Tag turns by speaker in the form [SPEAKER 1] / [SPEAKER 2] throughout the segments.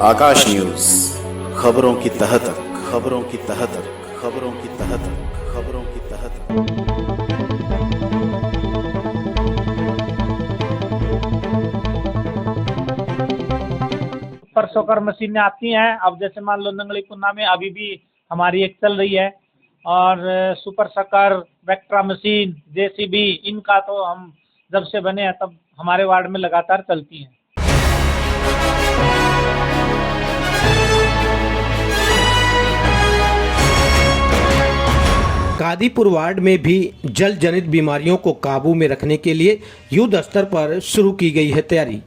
[SPEAKER 1] आकाश news, खबरों की तह तक, खबरों की तह तक, खबरों की तह तक, खबरों की तह तक।
[SPEAKER 2] परसों कर मशीनें आती हैं। अब जैसे मान लो नंगली पुन्ना में अभी भी हमारी एक चल रही है, और सुपर शकर, वेक्ट्रा मशीन, जेसीबी, इनका तो हम जब से बने हैं तब हमारे वार्ड में लगातार चलती हैं।
[SPEAKER 3] कादीपुर वार्ड में भी जल जनित बीमारियों को काबू में रखने के लिए युद्ध स्तर पर शुरू की गई है तैयारी।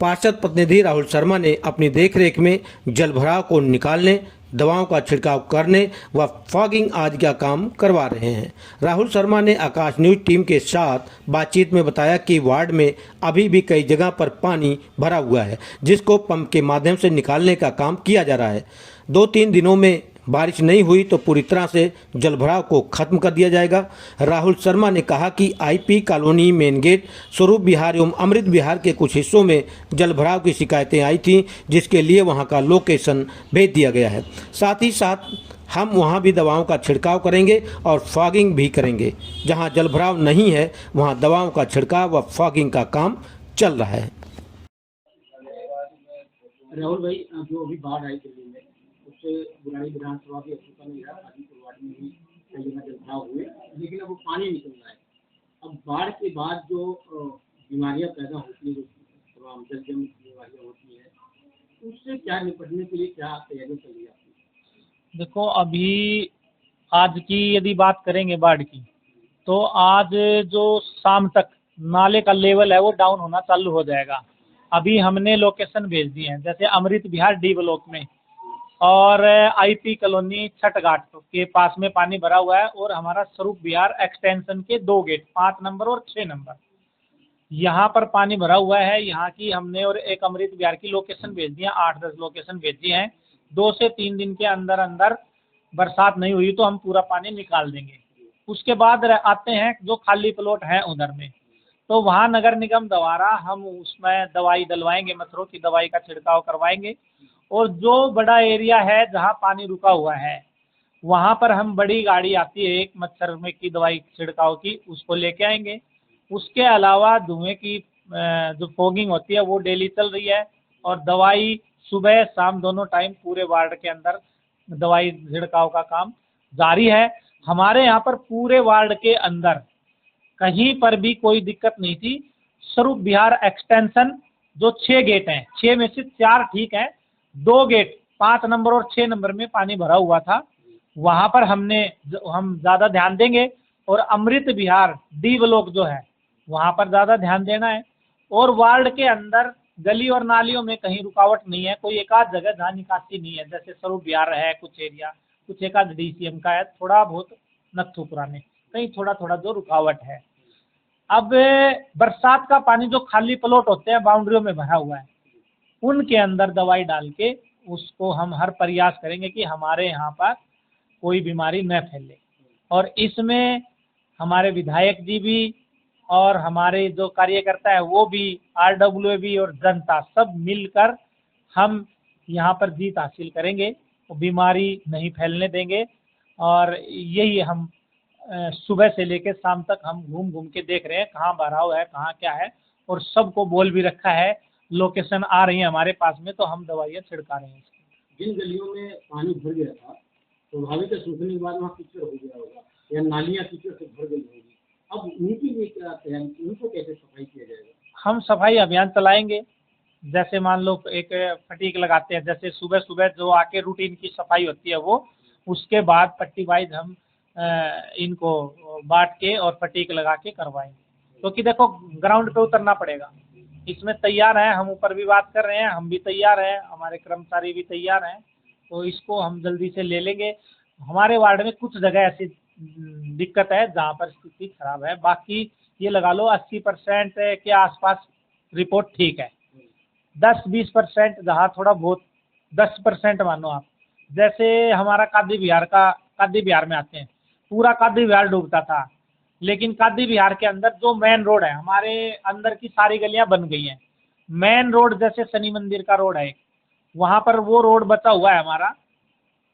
[SPEAKER 3] पार्षद प्रतिनिधि राहुल शर्मा ने अपनी देखरेख में जल भराव को निकालने, दवाओं का छिड़काव करने व फॉगिंग आदि का काम करवा रहे हैं। राहुल शर्मा ने आकाश न्यूज टीम के साथ बातचीत में बताया कि वार्ड में अभी भी कई जगह पर पानी भरा हुआ है, जिसको पंप के माध्यम से निकालने का काम किया जा रहा है। 2-3 दिनों में बारिश नहीं हुई तो पूरी तरह से जलभराव को खत्म कर दिया जाएगा। राहुल शर्मा ने कहा कि आईपी कॉलोनी, मेन गेट, स्वरूप विहार एवं अमृत विहार के कुछ हिस्सों में जलभराव की शिकायतें आई थीं, जिसके लिए वहां का लोकेशन भेज दिया गया है। साथ ही साथ हम वहां भी दवाओं का छिड़काव करेंगे और फॉगिंग भी करेंगे। जहां जलभराव नहीं है वहां दवाओं का छिड़काव व फॉगिंग का काम चल रहा है।
[SPEAKER 4] राहुल भाई, जो अभी बाढ़ आई दिल्ली में, उससे बुराड़ी विधानसभा के अस्पताल में कादीपुर वार्ड में भी कई जगह जलभराव हुए, लेकिन अब वो पानी निकल रहा है। अब बाढ़ के बाद जो बीमारियां पैदा होती है, जो तमाम जलजनित बीमारियां होती है, उससे क्या निपटने के लिए क्या तैयारी चल रही है आपकी?
[SPEAKER 2] देखो, अभी आज की यदि बात करेंगे बाढ़ की, तो आज जो शाम तक नाले का लेवल है वो डाउन होना चालू हो जाएगा। अभी हमने लोकेशन भेज दी है, जैसे अमृत विहार डी ब्लॉक में और आईपी कॉलोनी छठ घाट के पास में पानी भरा हुआ है, और हमारा स्वरूप विहार एक्सटेंशन के 2 गेट 5 नंबर और 6 नंबर यहाँ पर पानी भरा हुआ है। यहाँ की हमने और एक अमृत विहार की लोकेशन भेज दी है, 8-10 लोकेशन भेज दी हैं। 2 से 3 दिन के अंदर अंदर बरसात नहीं हुई तो हम पूरा पानी निकाल देंगे। उसके बाद आते हैं जो खाली प्लॉट हैं उधर में, तो वहाँ नगर निगम द्वारा हम उसमें दवाई डलवाएंगे, मच्छरों की दवाई का छिड़काव करवाएंगे। और जो बड़ा एरिया है जहाँ पानी रुका हुआ है, वहाँ पर हम बड़ी गाड़ी आती है एक मच्छर में की दवाई छिड़काव की, उसको लेके आएंगे। उसके अलावा धुएं की जो फॉगिंग होती है वो डेली चल रही है, और दवाई सुबह शाम दोनों टाइम पूरे वार्ड के अंदर दवाई छिड़काव का काम जारी है। हमारे यहाँ पर पूरे वार्ड के अंदर कहीं पर भी कोई दिक्कत नहीं थी। स्वरूप विहार एक्सटेंशन जो 6 गेट हैं, 6 में से 4 ठीक हैं, 2 गेट 5 नंबर और 6 नंबर में पानी भरा हुआ था, वहाँ पर हम ज़्यादा ध्यान देंगे। और अमृत विहार डी ब्लॉक जो है वहाँ पर ज़्यादा ध्यान देना है। और वार्ड के अंदर गली और नालियों में कहीं रुकावट नहीं है, कोई एक आध जगह जहाँ निकासी नहीं है, जैसे स्वरूप विहार है कुछ एरिया, कुछ एक आध डीसीएम का है, थोड़ा बहुत नथुपुरा में कहीं थोड़ा थोड़ा जो रुकावट है। अब बरसात का पानी जो खाली प्लॉट होते हैं बाउंड्रियों में भरा हुआ है, उनके अंदर दवाई डाल के उसको हम हर प्रयास करेंगे कि हमारे यहाँ पर कोई बीमारी न फैले। और इसमें हमारे विधायक जी भी और हमारे जो कार्यकर्ता है वो भी, आरडब्ल्यूए और जनता सब मिलकर हम यहाँ पर जीत हासिल करेंगे, तो बीमारी नहीं फैलने देंगे। और यही हम सुबह से लेकर शाम तक हम घूम घूम के देख रहे हैं कहाँ भराव है, कहाँ क्या है, और सबको बोल भी रखा है। लोकेशन आ रही है हमारे पास में, तो हम दवाइयाँ छिड़का रहे हैं।
[SPEAKER 4] जिन गलियों में पानी भर गया था, स्वाभाविक सूखने के बाद वहाँ कीचड़ हो गया होगा या नालियाँ कीचड़ से भर गई होगी, अब उनके लिए क्या तैयारी, उनको कैसे सफाई किया जाएगा?
[SPEAKER 2] हम सफाई अभियान चलाएंगे। जैसे मान लो एक फटीक लगाते हैं, जैसे सुबह सुबह जो आके रूटीन की सफाई होती है वो, उसके बाद पट्टी वाइज हम इनको बांट के और फटीक लगा के करवाएंगे। क्योंकि देखो ग्राउंड पे उतरना पड़ेगा, इसमें तैयार हैं, हम ऊपर भी बात कर रहे हैं, हम भी तैयार हैं, हमारे कर्मचारी भी तैयार हैं, तो इसको हम जल्दी से ले लेंगे। हमारे वार्ड में कुछ जगह ऐसी दिक्कत है जहाँ पर स्थिति खराब है, बाकी ये लगा लो 80% के आसपास रिपोर्ट ठीक है। 10-20% जहाँ थोड़ा बहुत 10% मानो आप, जैसे हमारा कादी विहार में आते हैं, पूरा कादी विहार डूबता था, लेकिन कादी विहार के अंदर जो मेन रोड है, हमारे अंदर की सारी गलियां बन गई हैं। मेन रोड जैसे शनि मंदिर का रोड है, वहाँ पर वो रोड बचा हुआ है हमारा,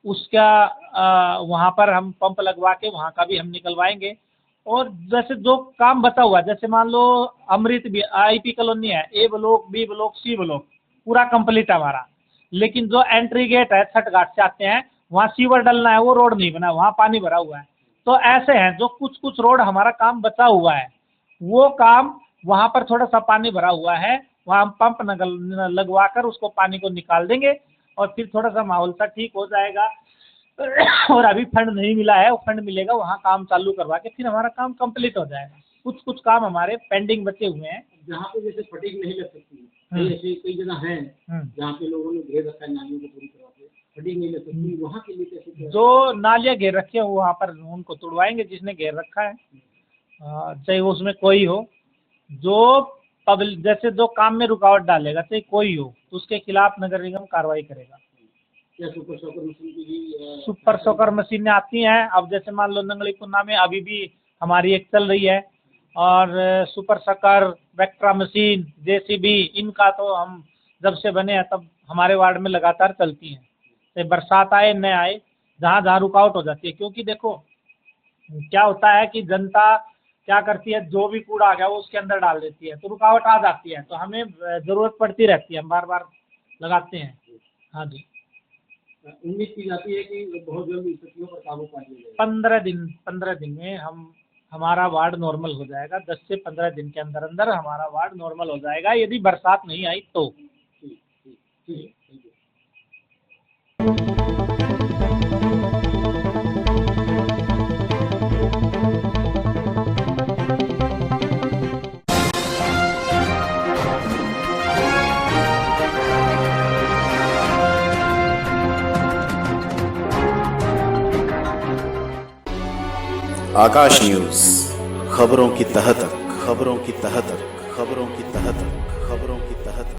[SPEAKER 2] उसका वहाँ पर हम पंप लगवा के वहाँ का भी हम निकलवाएंगे। और जैसे जो काम बचा हुआ है, जैसे मान लो अमृत भी आईपी कॉलोनी है, A block, B block, C block पूरा कंप्लीट है हमारा, लेकिन जो एंट्री गेट है छठ घाट से आते हैं वहाँ सीवर डलना है, वो रोड नहीं बना, वहाँ पानी भरा हुआ है। तो ऐसे हैं जो कुछ कुछ रोड हमारा काम बचा हुआ है, वो काम वहाँ पर थोड़ा सा पानी भरा हुआ है, वहाँ हम पंप लगवा कर उसको पानी को निकाल देंगे और फिर थोड़ा सा माहौल सा ठीक हो जाएगा। और अभी फंड नहीं मिला है, वो फंड मिलेगा, वहाँ काम चालू करवा के फिर हमारा काम कंप्लीट हो जाएगा। कुछ कुछ काम हमारे पेंडिंग बचे हुए हैं।
[SPEAKER 4] जहाँ पे जैसे फटीक नहीं लग सकती है, ऐसे कई जगह है जहाँ पे लोगों ने घेर रखा है नालियों को पूरी तरह से, फटीक नहीं लग सकती, वहाँ के लिए कैसे?
[SPEAKER 2] जो नालियाँ घेर रखे हैं वहाँ पर उनको तुड़वाएंगे, जिसने घेर रखा है, चाहे उसमें कोई हो, जो पब्लिक जैसे जो काम में रुकावट डालेगा, चाहे कोई हो, तो उसके खिलाफ नगर निगम कार्रवाई करेगा।
[SPEAKER 4] क्या सुपर सॉकर मशीन की भी
[SPEAKER 2] सुपर सॉकर मशीनें आती हैं। अब जैसे मान लो नंगली पुन्ना में अभी भी हमारी एक चल रही है, और super soccer, Vectra machine, JCB, इनका तो हम जब से बने हैं तब हमारे वार्ड में लगातार चलती हैं, चाहे बरसात आए न आए, जहाँ जहाँ रुकावट हो जाती है। क्योंकि देखो क्या होता है कि जनता क्या करती है, जो भी कूड़ा आ गया वो उसके अंदर डाल देती है, तो रुकावट आ जाती है, तो हमें ज़रूरत पड़ती रहती है, हम बार बार लगाते हैं। हाँ जी,
[SPEAKER 4] उम्मीद की जाती है कि बहुत जल्द स्थितियों पर काबू पा लिया जाएगा।
[SPEAKER 2] 15 दिन में हमारा वार्ड नॉर्मल हो जाएगा। 10 से 15 दिन के अंदर अंदर हमारा वार्ड नॉर्मल हो जाएगा, यदि बरसात नहीं आई तो।
[SPEAKER 4] ठीक ठीक ठीक, थैंक यू।
[SPEAKER 1] आकाश न्यूज, खबरों की तह तक, खबरों की तह तक, खबरों की तह तक, खबरों की तह तक।